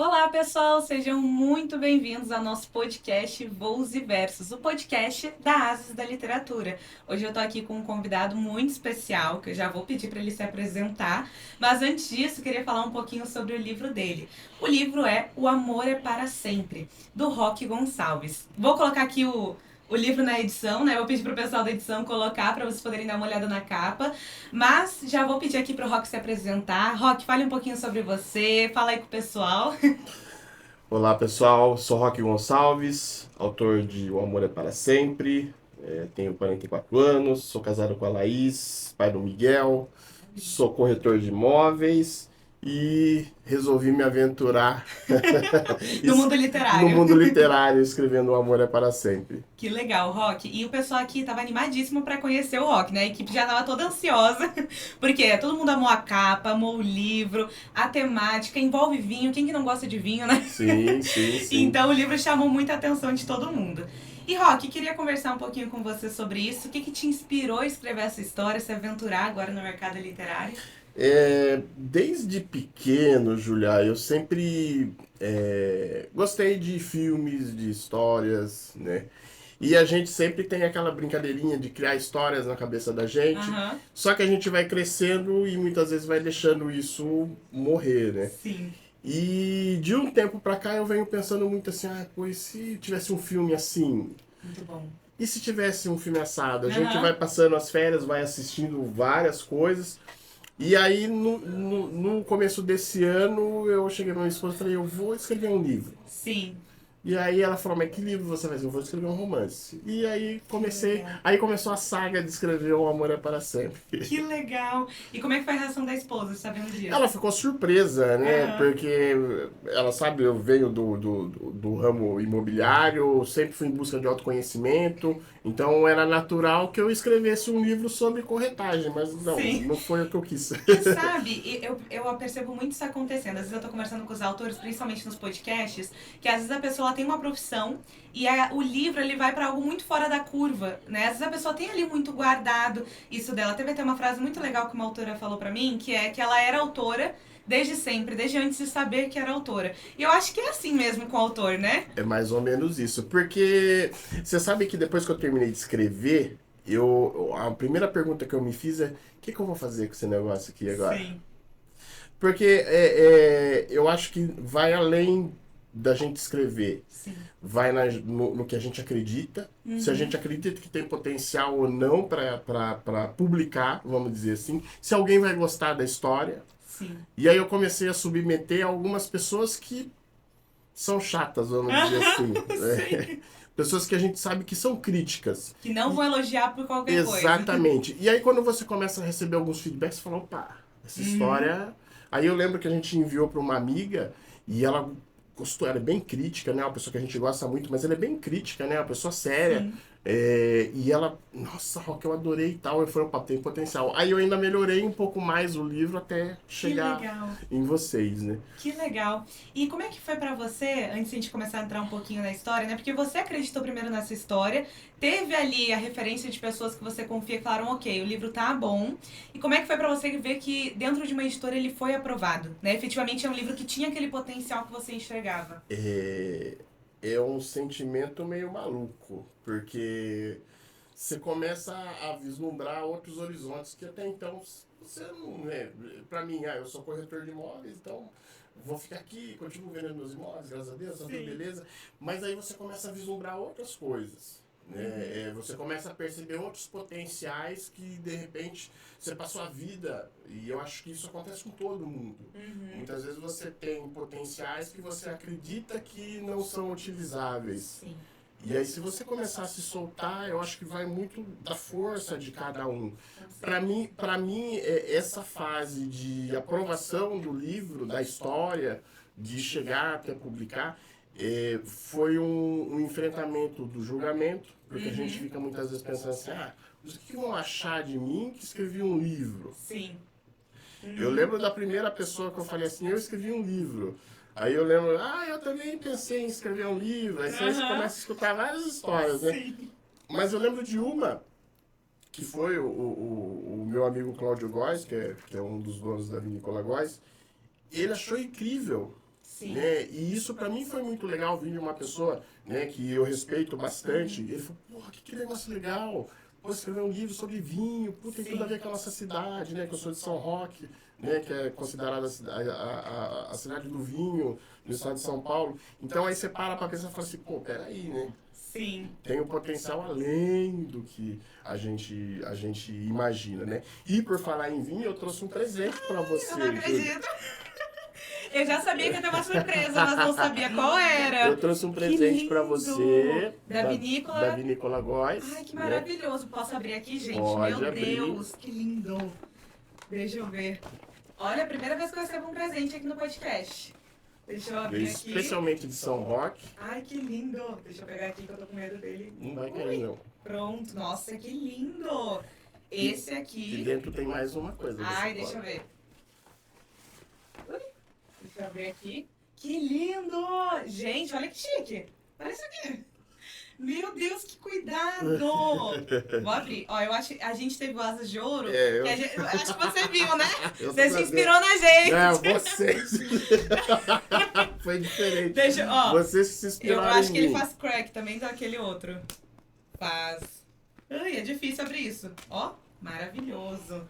Olá, pessoal, sejam muito bem-vindos ao nosso podcast Voos e Versos, o podcast da Ases da Literatura. Hoje eu tô aqui com um convidado muito especial, que eu já vou pedir para ele se apresentar, mas antes disso, eu queria falar um pouquinho sobre o livro dele. O livro é O Amor é para Sempre, do Roque Gonçalves. Vou colocar aqui o livro na edição, né? Vou pedir pro pessoal da edição colocar para vocês poderem dar uma olhada na capa. Mas já vou pedir aqui pro Roque se apresentar. Roque, fale um pouquinho sobre você, fala aí com o pessoal. Olá pessoal, sou Roque Gonçalves, autor de O Amor é para Sempre, tenho 44 anos, sou casado com a Laís, pai do Miguel, sou corretor de imóveis e resolvi me aventurar No mundo no literário. mundo literário escrevendo O Amor é para Sempre. Que legal, Rock. E o pessoal aqui tava animadíssimo pra conhecer o Rock, né? A equipe já tava toda ansiosa, porque todo mundo amou a capa, amou o livro, a temática, envolve vinho, quem que não gosta de vinho, né? Sim, sim, sim. Então o livro chamou muita atenção de todo mundo. E Rock, queria conversar um pouquinho com você sobre isso. O que te inspirou a escrever essa história, se aventurar agora no mercado literário? Desde pequeno, Julia, eu sempre gostei de filmes, de histórias, né? E a gente sempre tem aquela brincadeirinha de criar histórias na cabeça da gente, Aham, só que a gente vai crescendo e muitas vezes vai deixando isso morrer, né? sim. E de um tempo pra cá eu venho pensando muito assim, pô, e se tivesse um filme assim? Muito bom. E se tivesse um filme assado? A gente Aham. vai passando as férias, vai assistindo várias coisas. E aí, no começo desse ano, eu cheguei pra minha esposa e falei, eu vou escrever um livro. Sim. E aí ela falou, mas que livro você vai escrever? Eu vou escrever um romance. E aí Que comecei, legal. aí começou a saga de escrever O Amor é para Sempre. Que legal. E como é que foi a reação da esposa, sabendo disso? Ela ficou surpresa, né? Aham. Porque ela sabe, eu venho do ramo imobiliário, sempre fui em busca de autoconhecimento, então era natural que eu escrevesse um livro sobre corretagem, mas não, Sim. não foi o que eu quis. E sabe, eu percebo muito isso acontecendo. Às vezes eu tô conversando com os autores, principalmente nos podcasts, que às vezes a pessoa ela tem uma profissão e o livro ele vai pra algo muito fora da curva, né? Às vezes a pessoa tem ali muito guardado isso dela. Teve até uma frase muito legal que uma autora falou pra mim, que é que ela era autora desde sempre, desde antes de saber que era autora. E eu acho que é assim mesmo com o autor, né? É mais ou menos isso, porque você sabe que depois que eu terminei de escrever, a primeira pergunta que eu me fiz é: o que eu vou fazer com esse negócio aqui agora? Sim. Porque eu acho que vai além da gente escrever, Sim. vai no que a gente acredita, se a Uhum. gente acredita que tem potencial ou não para publicar, vamos dizer assim, se alguém vai gostar da história. Sim. E aí eu comecei a submeter algumas pessoas que são chatas, vamos dizer assim. Sim. Pessoas que a gente sabe que são críticas. Que não E- vão elogiar por qualquer coisa. exatamente. E aí quando você começa a receber alguns feedbacks, você fala, opa, essa Uhum. história. Aí eu lembro que a gente enviou para uma amiga e ela gostou, ela é bem crítica, né? Uma pessoa que a gente gosta muito, mas ela é bem crítica, né? Uma pessoa séria. Sim. E ela, nossa, Rock, eu adorei e tal. Eu falei, opa, tem potencial. Aí eu ainda melhorei um pouco mais o livro até Que chegar legal. em vocês, né? Que legal. E como é que foi pra você, antes de a gente começar a entrar um pouquinho na história, né? Porque você acreditou primeiro nessa história, teve ali a referência de pessoas que você confia que falaram, ok, o livro tá bom. E como é que foi pra você ver que dentro de uma editora ele foi aprovado, né? Efetivamente é um livro que tinha aquele potencial que você enxergava. é, é um sentimento meio maluco, porque você começa a vislumbrar outros horizontes que até então você não é. Para mim, eu sou corretor de imóveis, então vou ficar aqui, continuo vendendo meus imóveis, graças a Deus, tá tudo Sim. beleza. Mas aí você começa a vislumbrar outras coisas. Né? Uhum. Você começa a perceber outros potenciais que de repente você passou a vida, e eu acho que isso acontece com todo mundo. Uhum. Muitas vezes você tem potenciais que você acredita que não são utilizáveis. Sim. E aí, se você começar a se soltar, eu acho que vai muito da força de cada um. Com Para mim, essa fase de aprovação do livro, da história, de chegar até publicar, foi um enfrentamento do julgamento, porque a gente Uhum. fica muitas vezes pensando assim, mas o que vão achar de mim que escrevi um livro? Sim. Eu Uhum. lembro da primeira pessoa que eu falei assim, eu escrevi um livro. Aí eu lembro, eu também pensei em escrever um livro. Aí você Aham. começa a escutar várias histórias, né? Sim. Mas eu lembro de uma, que foi o meu amigo Cláudio Góes, que é um dos donos da vinícola Góes. Ele achou incrível. Sim. Né? E isso para mim foi muito legal, vir de uma pessoa, né, que eu respeito bastante. Ele falou, porra, que negócio legal. Pô, escrever um livro sobre vinho, pô, tem tudo a ver com a nossa cidade, né? Que eu sou de São Roque, né? Que é considerada a cidade do vinho no estado de São Paulo. Então aí você para pensar e fala assim, pô, peraí, né? Sim. Tem um potencial além do que a gente imagina, né? E por falar em vinho, eu trouxe um presente para você, Eu não Júlia. acredito. Eu já sabia que ia ter uma surpresa, mas não sabia qual era. Eu trouxe um Que presente para lindo! você Da vinícola. da Vinícola Góes. Ai, que né? maravilhoso. Posso abrir aqui, gente? Pode Meu abrir. Deus, que lindo. Deixa eu ver. Olha, a primeira vez que eu recebo um presente aqui no podcast. Deixa eu abrir aqui. Especialmente de São Roque. Ai, que lindo. Deixa eu pegar aqui que eu tô com medo dele. Não vai cair, não. Pronto. Nossa, que lindo. Esse E aqui. dentro tem mais uma coisa. Ai, deixa eu ver. Ui, deixa eu ver aqui. Que lindo! Gente, olha que chique. Olha isso aqui. Meu Deus, que cuidado! Vou abrir. Ó, eu acho que a gente teve o Asas de Ouro. É, Eu acho que você viu, né? Eu Você tô se inspirou na gente. Não, vocês. Foi diferente. Deixa, ó. Vocês se Eu inspiraram acho em que ele mim. faz crack também daquele outro. Faz. Ai, é difícil abrir isso. Ó, maravilhoso.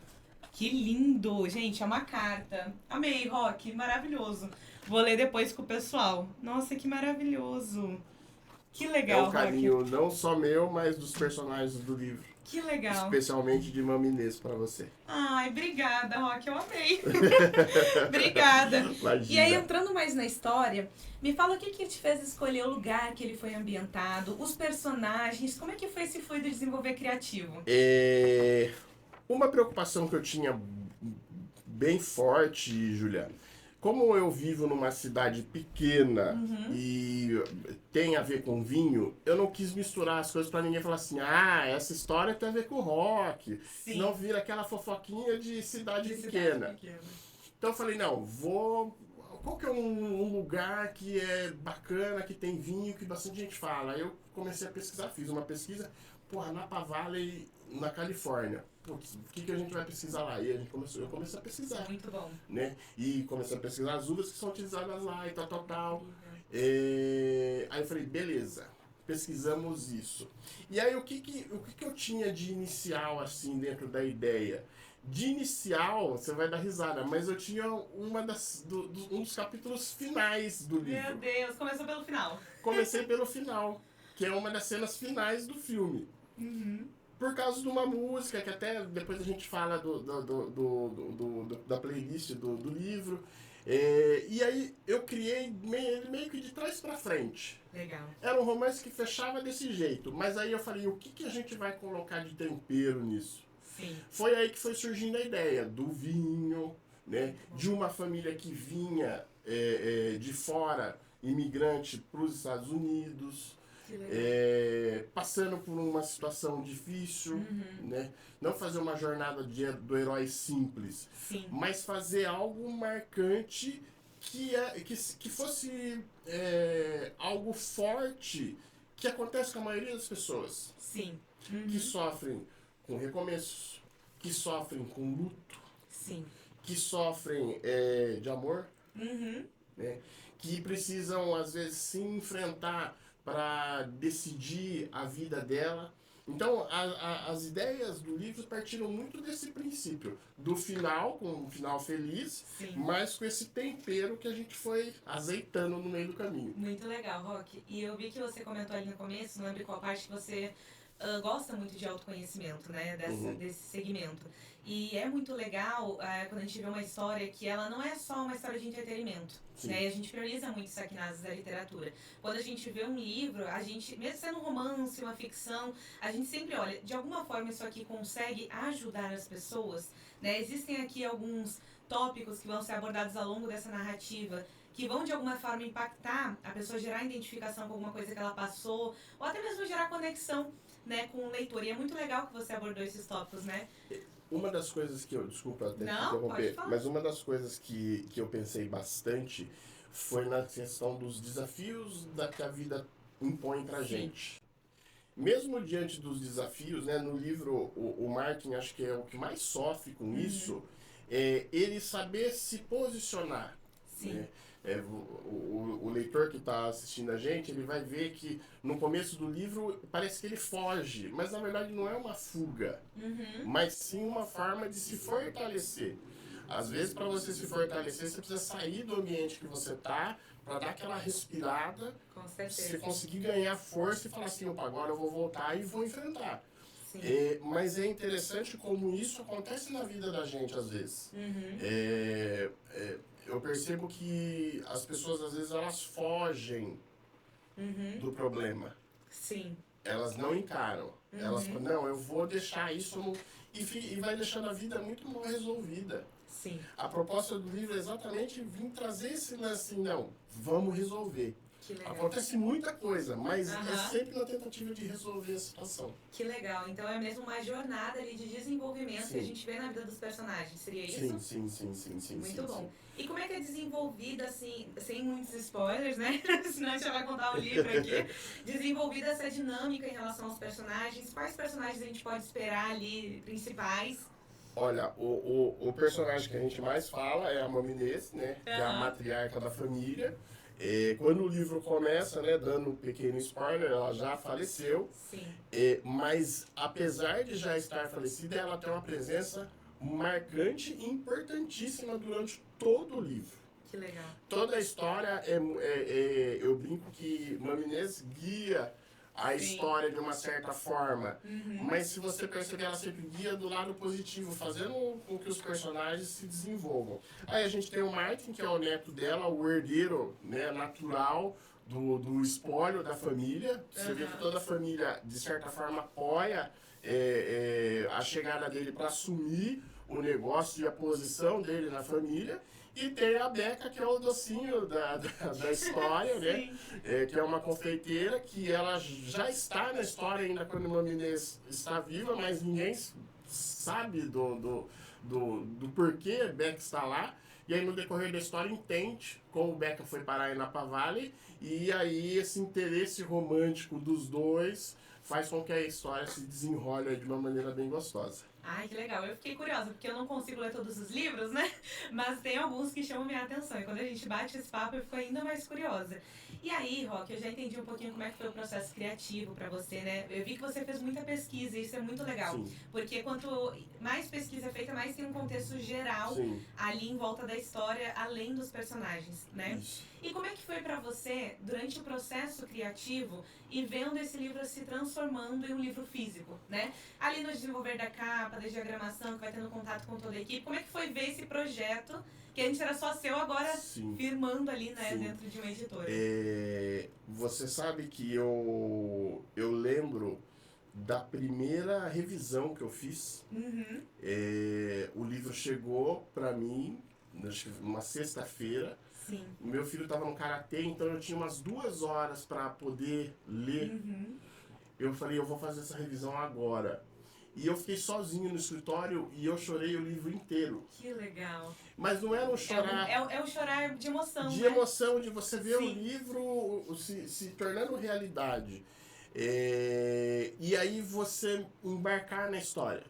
Que lindo. Gente, é uma carta. Amei, Rock. Maravilhoso. Vou ler depois com o pessoal. Nossa, que maravilhoso. Que É legal, um carinho não só meu, mas dos personagens do livro. Rock. Que legal. Especialmente de Maminês pra você. Ai, obrigada, Rock. Eu amei. Obrigada. Imagina. E aí, entrando mais na história, me fala o que te fez escolher o lugar que ele foi ambientado, os personagens, como é que foi esse fluido de desenvolver criativo? Uma preocupação que eu tinha bem forte, Juliana, como eu vivo numa cidade pequena e tem a ver com vinho, eu não quis misturar as coisas pra ninguém falar assim, ah, essa história tem a ver com rock, Sim. senão vira aquela fofoquinha de cidade pequena. Então eu falei, não, qual que é um lugar que é bacana, que tem vinho, que bastante gente fala? Aí eu comecei a pesquisar, fiz uma pesquisa, porra, Napa Valley, na Califórnia. Putz, o que a gente vai pesquisar lá? E eu comecei a pesquisar. Muito bom. Né? E comecei a pesquisar as uvas que são utilizadas lá e tal. Aí eu falei, beleza, pesquisamos isso. E aí o que eu tinha de inicial, assim, dentro da ideia? De inicial, você vai dar risada, mas eu tinha um dos capítulos finais do livro. Meu Deus, começou pelo final. Comecei pelo final, que é uma das cenas finais do filme. Por causa de uma música, que até depois a gente fala da playlist do livro. E aí eu criei meio que de trás pra frente. Legal. Era um romance que fechava desse jeito, mas aí eu falei, o que a gente vai colocar de tempero nisso? Sim. Foi aí que foi surgindo a ideia do vinho, né? De uma família que vinha de fora, imigrante para os Estados Unidos. Passando por uma situação difícil, né? Não fazer uma jornada do herói simples, Sim. mas fazer algo marcante que fosse algo forte que acontece com a maioria das pessoas. Sim. Que sofrem com recomeços, que sofrem com luto, Sim. que sofrem de amor, né? Que precisam às vezes se enfrentar para decidir a vida dela. Então, as ideias do livro partiram muito desse princípio, do final, com um final feliz, Sim. mas com esse tempero que a gente foi azeitando no meio do caminho. Muito legal, Rock. E eu vi que você comentou ali no começo, não lembro qual parte, que você gosta muito de autoconhecimento, né, desse segmento. E é muito legal quando a gente vê uma história que ela não é só uma história de entretenimento, né? E a gente prioriza muito isso aqui na Asas da Literatura. Quando a gente vê um livro, a gente, mesmo sendo um romance, uma ficção, a gente sempre olha, de alguma forma isso aqui consegue ajudar as pessoas, né? Existem aqui alguns tópicos que vão ser abordados ao longo dessa narrativa que vão de alguma forma impactar a pessoa, gerar identificação com alguma coisa que ela passou, ou até mesmo gerar conexão, né, com o leitor. E é muito legal que você abordou esses tópicos, né? Uma das coisas que desculpa até Não, interromper, pode falar. mas uma das coisas que eu pensei bastante foi na questão dos desafios que a vida impõe pra gente. Mesmo diante dos desafios, né, no livro o Martin, acho que é o que mais sofre com isso, ele saber se posicionar. Sim. Né? O leitor que está assistindo a gente, ele vai ver que no começo do livro parece que ele foge, mas na verdade não é uma fuga, mas sim uma forma de se fortalecer. Às vezes, para você se fortalecer, você precisa sair do ambiente que você está, para dar aquela respirada, Com certeza. você conseguir ganhar força e falar assim, opa, agora eu vou voltar e vou enfrentar. Sim. Mas é interessante como isso acontece na vida da gente às vezes. Eu percebo que as pessoas às vezes elas fogem do problema. Sim. Elas não encaram. Elas falam, não, eu vou deixar isso e vai deixando a vida muito mal resolvida. Sim. A proposta do livro é exatamente vir trazer esse lance assim, não, vamos resolver. Que legal. Acontece muita coisa, mas é sempre na tentativa de resolver a situação. Que legal. Então é mesmo uma jornada ali de desenvolvimento que a gente vê na vida dos personagens. Seria isso? Sim. Muito bom. E como é que é desenvolvida, assim, sem muitos spoilers, né? Senão a gente já vai contar o livro aqui. Desenvolvida essa dinâmica em relação aos personagens. Quais personagens a gente pode esperar ali, principais? Olha, o personagem que a gente mais fala é a Mama Inês, né? Que é a matriarca da família. Quando o livro começa, né, dando um pequeno spoiler, ela já faleceu. Sim. Mas apesar de já estar falecida, ela tem uma presença marcante e importantíssima durante todo o livro. Que legal. Toda a história, eu brinco que Mama Inês guia a história de uma certa forma, mas se você perceber, ela sempre guia do lado positivo, fazendo com que os personagens se desenvolvam. Aí a gente tem o Martin, que é o neto dela, o herdeiro, né, natural do espólio da família. Você vê que toda a família, de certa forma, apoia a chegada dele para assumir o negócio e a posição dele na família. E tem a Beca, que é o docinho da história, né? Que é uma confeiteira que ela já está na história ainda quando a Mama Inês está viva, mas ninguém sabe do porquê a Beca está lá. E aí no decorrer da história entende como o Beca foi parar em Napa Valley, e aí esse interesse romântico dos dois faz com que a história se desenrole de uma maneira bem gostosa. Ai, que legal. Eu fiquei curiosa, porque eu não consigo ler todos os livros, né? Mas tem alguns que chamam minha atenção. E quando a gente bate esse papo, eu fico ainda mais curiosa. E aí, Roque, eu já entendi um pouquinho como é que foi o processo criativo pra você, né? Eu vi que você fez muita pesquisa, e isso é muito legal. Sim. Porque quanto mais pesquisa é feita, mais tem um contexto geral ali em volta da história, além dos personagens, né? Isso. E como é que foi pra você, durante o processo criativo, e vendo esse livro se transformando em um livro físico, né? Ali no desenvolver da capa, da diagramação, que vai tendo contato com toda a equipe, como é que foi ver esse projeto, que antes era só seu, agora firmando ali, né, dentro de uma editora? Você sabe que eu lembro da primeira revisão que eu fiz. O livro chegou pra mim, acho que numa sexta-feira. Sim. O meu filho estava no karatê, então eu tinha umas 2 horas para poder ler. Eu falei, eu vou fazer essa revisão agora. E eu fiquei sozinho no escritório e eu chorei o livro inteiro. Que legal. Mas não era um chorar... É um chorar de emoção, de né? emoção, de você ver o livro se tornando realidade. E aí você embarcar na história.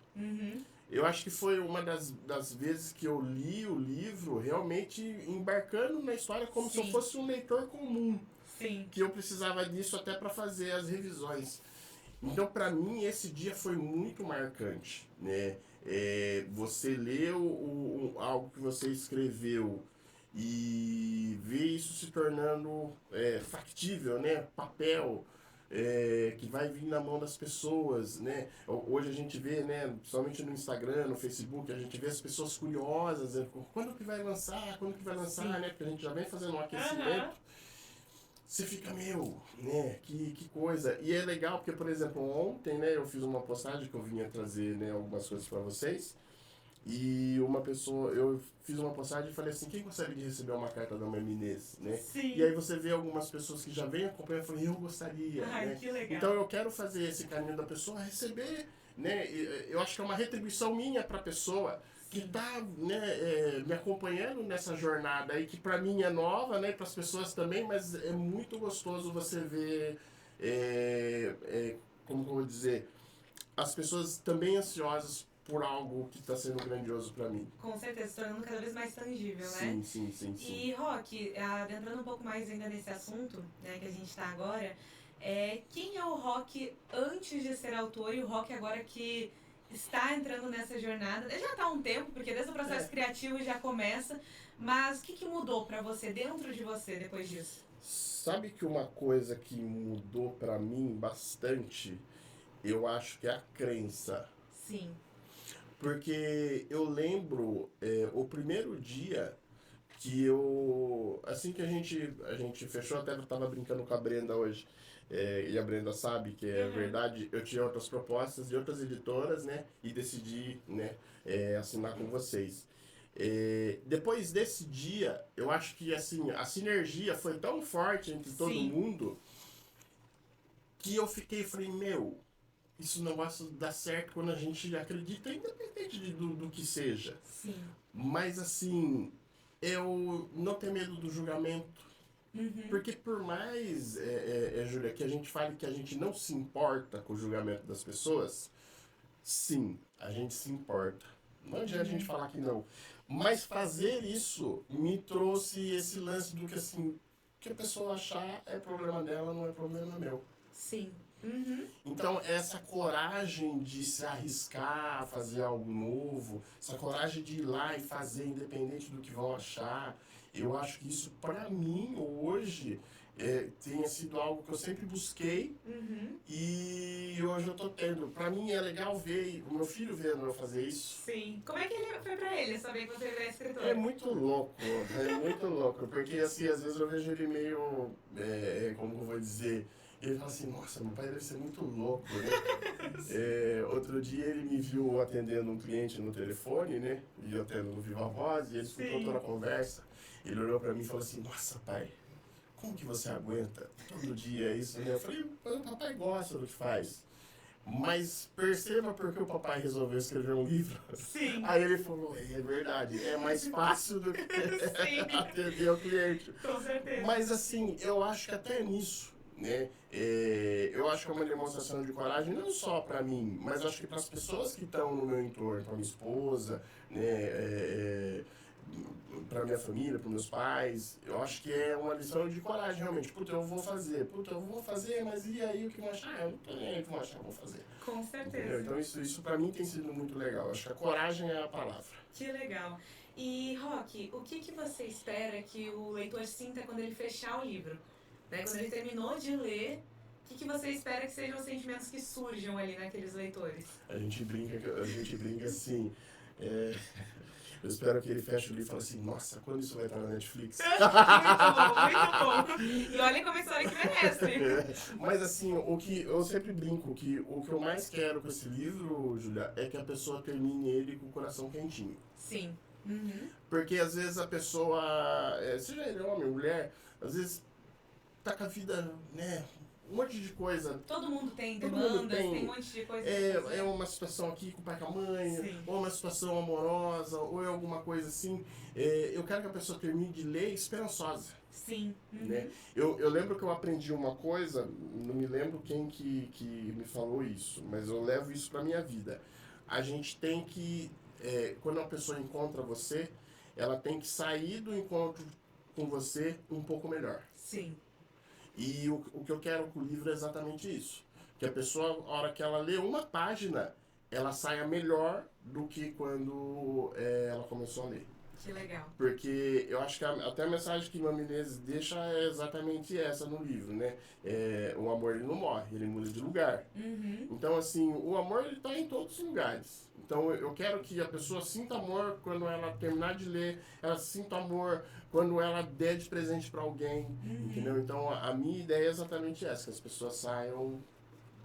Eu acho que foi uma das vezes que eu li o livro realmente embarcando na história como se eu fosse um leitor comum. Sim. Que eu precisava disso até para fazer as revisões. Então, para mim, esse dia foi muito marcante, né? Você lê algo que você escreveu e ver isso se tornando factível, né? Papel. Que vai vir na mão das pessoas, né? Hoje a gente vê, né, principalmente no Instagram, no Facebook, a gente vê as pessoas curiosas, né? Quando que vai lançar, né? Porque a gente já vem fazendo um aquecimento. Você fica, né, que coisa. E é legal porque, por exemplo, ontem, né, eu fiz uma postagem que eu vinha trazer, né, algumas coisas para vocês. E eu fiz uma postagem e falei assim, quem gostaria de receber uma carta da Mama Inês, né? Sim. E aí você vê algumas pessoas que já vêm acompanhando e falam, eu gostaria, né? Que legal. Então eu quero fazer esse caminho da pessoa, receber, né? Eu acho que é uma retribuição minha para a pessoa que está, né, me acompanhando nessa jornada aí, que para mim é nova, né? Para as pessoas também, mas é muito gostoso você ver, como eu vou dizer, as pessoas também ansiosas por algo que está sendo grandioso para mim. Com certeza, se tornando cada vez mais tangível, né? Sim. E, Rock, adentrando um pouco mais ainda nesse assunto, né, que a gente está agora, quem é o Rock antes de ser autor e o Rock agora que está entrando nessa jornada? Já está há um tempo, porque desde o processo criativo já começa, mas o que mudou para você, dentro de você, depois disso? Sabe que uma coisa que mudou para mim bastante, eu acho que é a crença. Sim. Porque eu lembro o primeiro dia que eu. Assim que a gente fechou, até eu tava brincando com a Brenda hoje, e a Brenda sabe que é verdade, eu tinha outras propostas de outras editoras, né? E decidi, né, assinar com vocês. Depois desse dia, eu acho que assim, a sinergia foi tão forte entre todo mundo que eu falei, meu, isso negócio dá certo quando a gente acredita, independente do que seja. Sim. Mas assim, eu não tenho medo do julgamento. Porque por mais, Júlia, que a gente fale que a gente não se importa com o julgamento das pessoas, sim, a gente se importa. Não adianta a gente falar que não. Mas fazer isso me trouxe esse lance do que assim, o que a pessoa achar é problema dela, não é problema meu. Sim. Então, essa coragem de se arriscar a fazer algo novo, essa coragem de ir lá e fazer independente do que vão achar, eu acho que isso, para mim, hoje, tenha sido algo que eu sempre busquei e hoje eu tô tendo. Para mim é legal ver o meu filho vendo eu fazer isso. Sim. Como é que foi pra ele saber que você é escritor? É muito louco, porque assim, às vezes eu vejo ele meio, como eu vou dizer, ele fala assim, nossa, meu pai deve ser muito louco, né? Outro dia ele me viu atendendo um cliente no telefone, né? E eu tendo no Viva Voz, e ele escutou toda a conversa. Ele olhou pra mim e falou assim, nossa, pai, como que você aguenta todo dia isso, né? Eu falei, o papai gosta do que faz. Mas perceba porque o papai resolveu escrever um livro. Sim. Aí ele falou, é verdade, é mais fácil do que atender o cliente. Com certeza. Mas assim, eu acho que até nisso, né? Eu acho que é uma demonstração de coragem não só para mim, mas acho que para as pessoas que estão no meu entorno, para minha esposa, né? Para minha família, para meus pais, eu acho que é uma lição de coragem realmente. Puta, eu vou fazer, mas e aí o que vão achar? Eu não tô nem aí o que vão achar, eu vou fazer. Com certeza. Entendeu? Então isso para mim tem sido muito legal. Eu acho que a coragem é a palavra. Que legal. E, Rock, o que você espera que o leitor sinta quando ele fechar o livro? Né? Quando ele terminou de ler, o que você espera que sejam os sentimentos que surjam ali naqueles leitores? A gente brinca assim. Eu espero que ele feche o livro e fale assim, nossa, quando isso vai estar na Netflix? Muito bom. E olha como a história que merece. Mas assim, o que eu sempre brinco, que o que eu mais quero com esse livro, Júlia, é que a pessoa termine ele com o coração quentinho. Sim. Porque às vezes a pessoa, seja ele homem ou mulher, às vezes tá com a vida, né, um monte de coisa. Todo mundo tem demandas, tem um monte de coisa. É uma situação aqui com o pai e com a mãe, Sim. ou uma situação amorosa, ou é alguma coisa assim. Eu quero que a pessoa termine de ler esperançosa. Sim. Né? Eu lembro que eu aprendi uma coisa, não me lembro quem que me falou isso, mas eu levo isso pra minha vida. A gente tem que, quando uma pessoa encontra você, ela tem que sair do encontro com você um pouco melhor. Sim. E o que eu quero com o livro é exatamente isso. Que a pessoa, a hora que ela lê uma página, ela saia melhor do que quando ela começou a ler. Que legal. Porque eu acho que até a mensagem que Mãe Menezes deixa é exatamente essa no livro, né? O amor ele não morre, ele muda de lugar. Então, assim, o amor ele está em todos os lugares. Então, eu quero que a pessoa sinta amor quando ela terminar de ler, ela sinta amor quando ela der de presente para alguém, entendeu? Então, a minha ideia é exatamente essa, que as pessoas saiam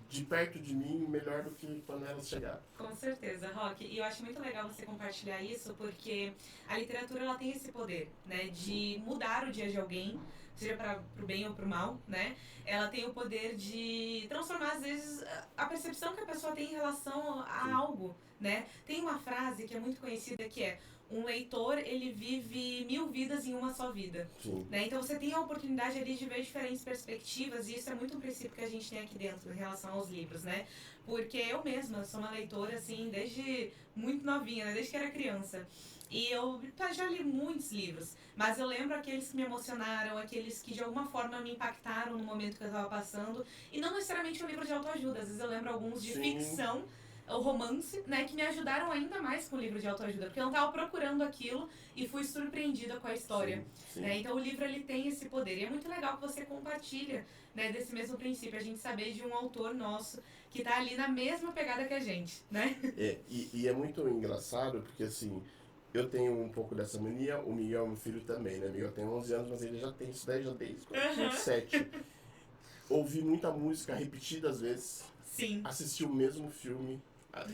de perto de mim melhor do que quando elas chegaram. Com certeza, Rock. E eu acho muito legal você compartilhar isso, porque a literatura ela tem esse poder, né, de mudar o dia de alguém, seja para o bem ou para o mal, né? Ela tem o poder de transformar, às vezes, a percepção que a pessoa tem em relação a algo, né? Tem uma frase que é muito conhecida que é: um leitor, ele vive 1000 vidas em uma só vida. Né? Então você tem a oportunidade ali de ver diferentes perspectivas, e isso é muito um princípio que a gente tem aqui dentro em relação aos livros, né? Porque eu mesma sou uma leitora, assim, desde muito novinha, né? Desde que era criança. E eu já li muitos livros, mas eu lembro aqueles que me emocionaram, aqueles que de alguma forma me impactaram no momento que eu estava passando. E não necessariamente um livro de autoajuda, às vezes eu lembro alguns de Sim, ficção, o romance, né, que me ajudaram ainda mais com o livro de autoajuda, porque eu não estava procurando aquilo e fui surpreendida com a história. sim, sim. Né? Então o livro ele tem esse poder. E é muito legal que você compartilha, né, desse mesmo princípio, a gente saber de um autor nosso que está ali na mesma pegada que a gente, né? E é muito engraçado porque assim, eu tenho um pouco dessa mania, o Miguel, meu filho, também, né? O Miguel tem 11 anos, mas ele já tem isso daí já desde quando eu tinha Uhum. 7. Ouvi muita música repetidas vezes, Sim. assisti o mesmo filme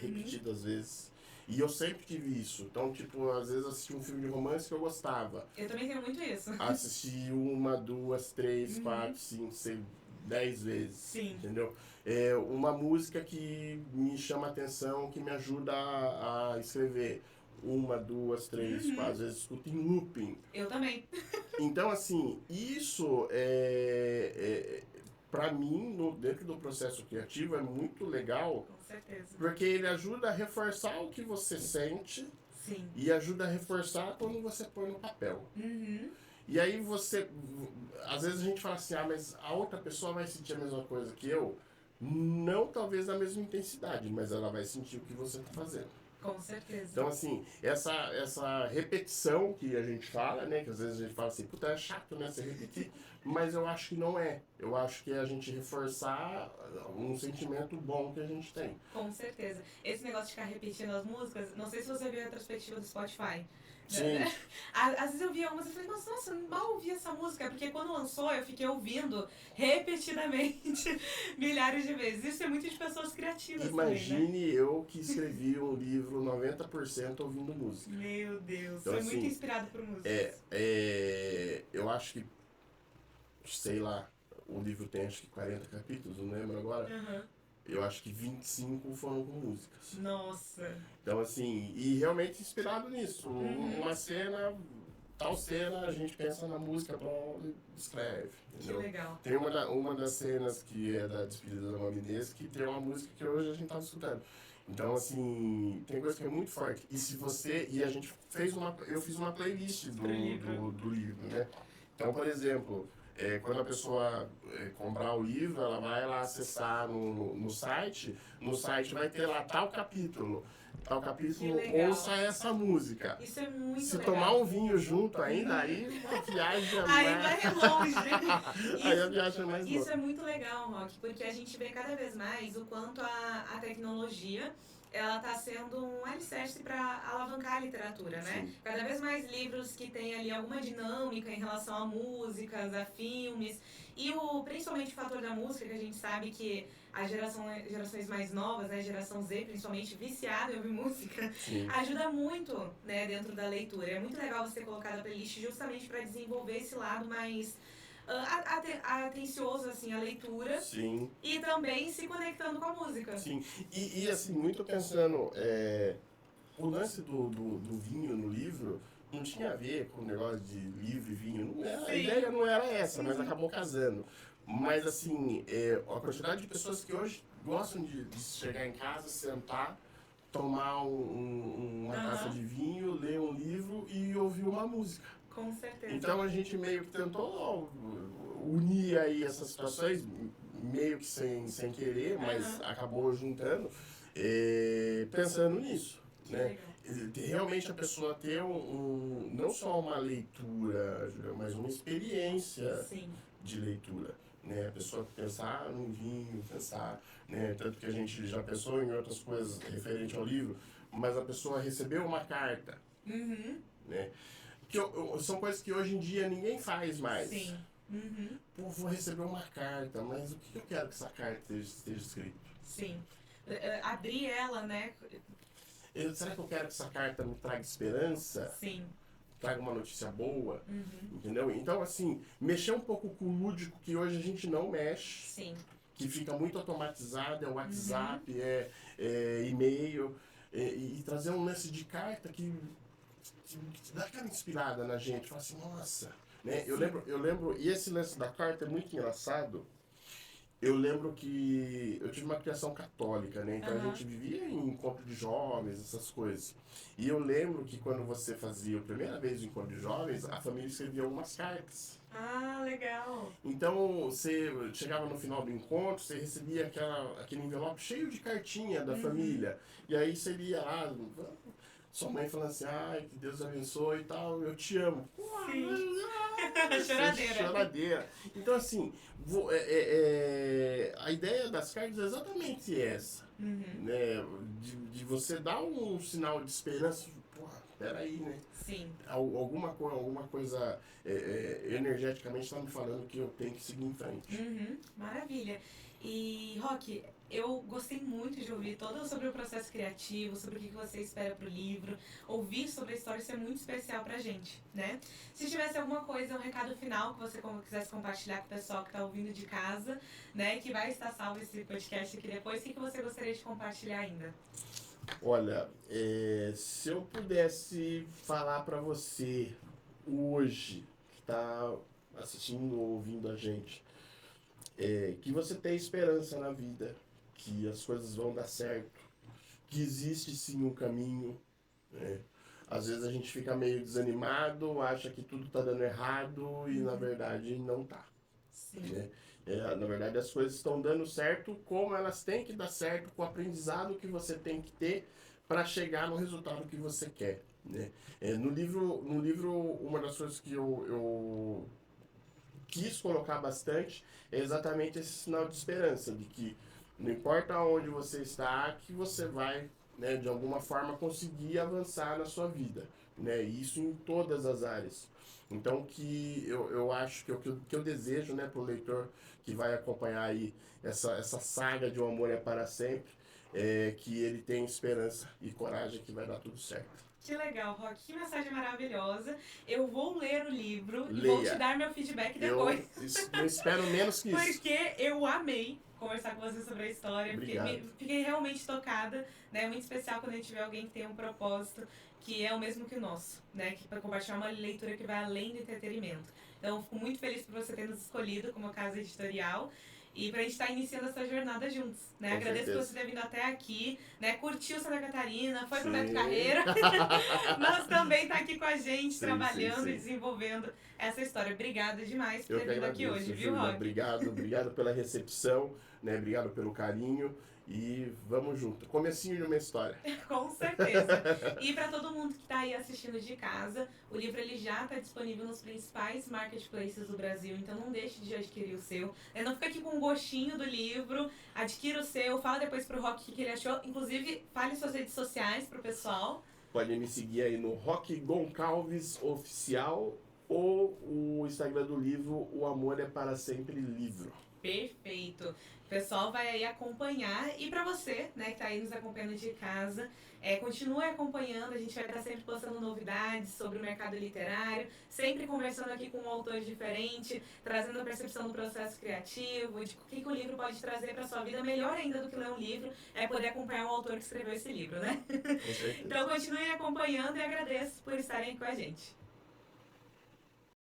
repetidas vezes. E eu sempre tive isso. Então, tipo, às vezes assisti um filme de romance que eu gostava. Eu também tenho muito isso. Assisti uma, duas, três, quatro, cinco, seis, 10 vezes. Sim. Entendeu? É uma música que me chama a atenção, que me ajuda a escrever. Uma, duas, três, quatro, às vezes escuto em looping. Eu também. Então, assim, isso para mim, dentro do processo criativo, é muito legal, Com certeza. porque ele ajuda a reforçar o que você sente Sim. e ajuda a reforçar quando você põe no papel. Uhum. E aí você, às vezes a gente fala assim, mas a outra pessoa vai sentir a mesma coisa que eu? Não talvez na mesma intensidade, mas ela vai sentir o que você está fazendo. Com certeza. Então, assim, essa repetição que a gente fala, né? Que às vezes a gente fala assim, puta, é chato, né? Você repetir. Mas eu acho que não é. Eu acho que é a gente reforçar um sentimento bom que a gente tem. Com certeza. Esse negócio de ficar repetindo as músicas, não sei se você viu a retrospectiva do Spotify. Sim. Às vezes eu via umas e falei, nossa, eu mal ouvi essa música, porque quando lançou eu fiquei ouvindo repetidamente milhares de vezes. Isso é muito de pessoas criativas Imagine também, né? eu que escrevi um livro 90% ouvindo música. Meu Deus, Então, foi assim, muito inspirado por músicas. eu acho que, sei lá, o livro tem acho que 40 capítulos, não lembro agora. Uhum. Eu acho que 25 foram com músicas. Nossa. Então, assim, e realmente inspirado nisso. Uma cena, tal cena, a gente pensa na música, pronto, escreve. Que Entendeu? legal. Tem uma das cenas que é da despedida da Mama Inês que tem uma música que hoje a gente tava escutando. Então, assim, tem coisa que é muito forte. E se você. E a gente fez eu fiz uma playlist do livro, né? Então, por exemplo, quando a pessoa comprar o livro, ela vai lá acessar no site, no site vai ter lá tal capítulo, ouça essa música. Isso é muito Se legal. tomar um vinho junto ainda, aí a viagem é Aí vai longe. Aí a viagem é mais Isso louca. é muito legal, Rock, porque a gente vê cada vez mais o quanto a tecnologia ela está sendo um alicerce para alavancar a literatura, né? Sim. Cada vez mais livros que têm ali alguma dinâmica em relação a músicas, a filmes, e principalmente o fator da música, que a gente sabe que as gerações mais novas, né, geração Z, principalmente viciada em ouvir música, Sim. ajuda muito, né, dentro da leitura. É muito legal você ter colocado a playlist justamente para desenvolver esse lado mais atencioso, assim, a leitura. Sim. E também se conectando com a música. Sim. E assim, muito pensando, o lance do vinho no livro não tinha a ver com o negócio de livro e vinho. Não era, a ideia não era essa, mas acabou casando. Mas assim, a quantidade de pessoas que hoje gostam de chegar em casa, sentar, tomar uma taça de vinho, ler um livro e ouvir uma música. Com certeza. Então a gente meio que tentou unir aí essas situações, meio que sem querer, mas acabou juntando, pensando nisso. Né? Realmente a pessoa ter não só uma leitura, mas uma experiência de leitura. Né? A pessoa pensar num vinho, pensar, né? Tanto que a gente já pensou em outras coisas referente ao livro, mas a pessoa recebeu uma carta. Né? São coisas que hoje em dia ninguém faz mais. Sim. Pô, vou receber uma carta, mas o que eu quero que essa carta esteja escrito? Sim. Abrir ela, né? Será que eu quero que essa carta me traga esperança? Sim. Traga uma notícia boa? Entendeu? Então, assim, mexer um pouco com o lúdico que hoje a gente não mexe. Sim. Que fica muito automatizado, é WhatsApp, é e-mail, e trazer um lance de carta que dá aquela inspirada na gente, fala assim, nossa, né? Eu lembro, e esse lance da carta é muito engraçado. Eu lembro que eu tive uma criação católica, né? Então a Aham. gente vivia em encontro de jovens, essas coisas. E eu lembro que quando você fazia a primeira vez o encontro de jovens, a família escrevia algumas cartas. Ah, legal. Então você chegava no final do encontro, você recebia aquele envelope cheio de cartinha da Uhum. família. E aí você lia lá, sua mãe falando assim, ai, que Deus abençoe e tal, eu te amo. Sim. Nossa, Choradeira. choradeira. Então, assim, a ideia das cartas é exatamente essa. Uhum. Né? De você dar um sinal de esperança. Porra, peraí, né? Sim. Alguma coisa energeticamente está me falando que eu tenho que seguir em frente. Uhum, maravilha. E, Roque, eu gostei muito de ouvir todo sobre o processo criativo, sobre o que você espera para o livro. Ouvir sobre a história, isso é muito especial pra gente, né? Se tivesse alguma coisa, um recado final que você quisesse compartilhar com o pessoal que está ouvindo de casa, né? Que vai estar salvo esse podcast aqui depois, o que você gostaria de compartilhar ainda? Olha, se eu pudesse falar para você hoje, que está assistindo ou ouvindo a gente, que você tem esperança na vida, que as coisas vão dar certo, que existe sim um caminho, né? Às vezes a gente fica meio desanimado, acha que tudo está dando errado e na Uhum, verdade não tá, sim. né? Na verdade as coisas estão dando certo como elas têm que dar certo, com o aprendizado que você tem que ter para chegar no resultado que você quer, né? No livro uma das coisas que eu quis colocar bastante é exatamente esse sinal de esperança, de que não importa onde você está, que você vai, né, de alguma forma conseguir avançar na sua vida, né? E isso em todas as áreas. Então que eu acho que eu desejo, né, para o leitor que vai acompanhar aí essa saga de Um Amor é para Sempre, que ele tenha esperança e coragem que vai dar tudo certo. Que legal, Rock. Que mensagem maravilhosa. Eu vou ler o livro e vou te Leia. dar meu feedback depois. Eu não espero menos que isso. Porque eu amei conversar com você sobre a história. Obrigado. Fiquei realmente tocada, né? É muito especial quando a gente vê alguém que tem um propósito que é o mesmo que o nosso, né? Que para compartilhar uma leitura que vai além do entretenimento. Então, eu fico muito feliz por você ter nos escolhido como casa editorial e para a gente estar iniciando essa jornada juntos, né? Com Agradeço por você certeza. ter vindo até aqui, né? Curtiu Santa Catarina, foi pro Beto Sim. Carreira, mas também tá aqui com a gente, Sim, sim, trabalhando e sim. desenvolvendo essa história. Obrigada demais por Eu ter que vindo aqui hoje, agradeço, viu, Júlia. Rock? Obrigado, obrigado pela recepção, né? Obrigado pelo carinho e vamos junto. Comecinho de uma história. Com certeza. E para todo mundo que está aí assistindo de casa, o livro ele já está disponível nos principais marketplaces do Brasil, então não deixe de adquirir o seu. Não fica aqui com um gostinho do livro, adquira o seu, fala depois pro Rock o que ele achou. Inclusive, fale suas redes sociais pro pessoal. Pode me seguir aí no Rock Goncalves Oficial ou o Instagram do livro O Amor é para Sempre Livro. Perfeito. O pessoal vai aí acompanhar. E para você, né, que tá aí nos acompanhando de casa, continue acompanhando. A gente vai estar sempre postando novidades sobre o mercado literário, sempre conversando aqui com um autor diferente, trazendo a percepção do processo criativo, de o que o livro pode trazer para sua vida. Melhor ainda do que ler um livro é poder acompanhar o autor que escreveu esse livro, né? Com certeza. Então continue acompanhando e agradeço por estarem com a gente.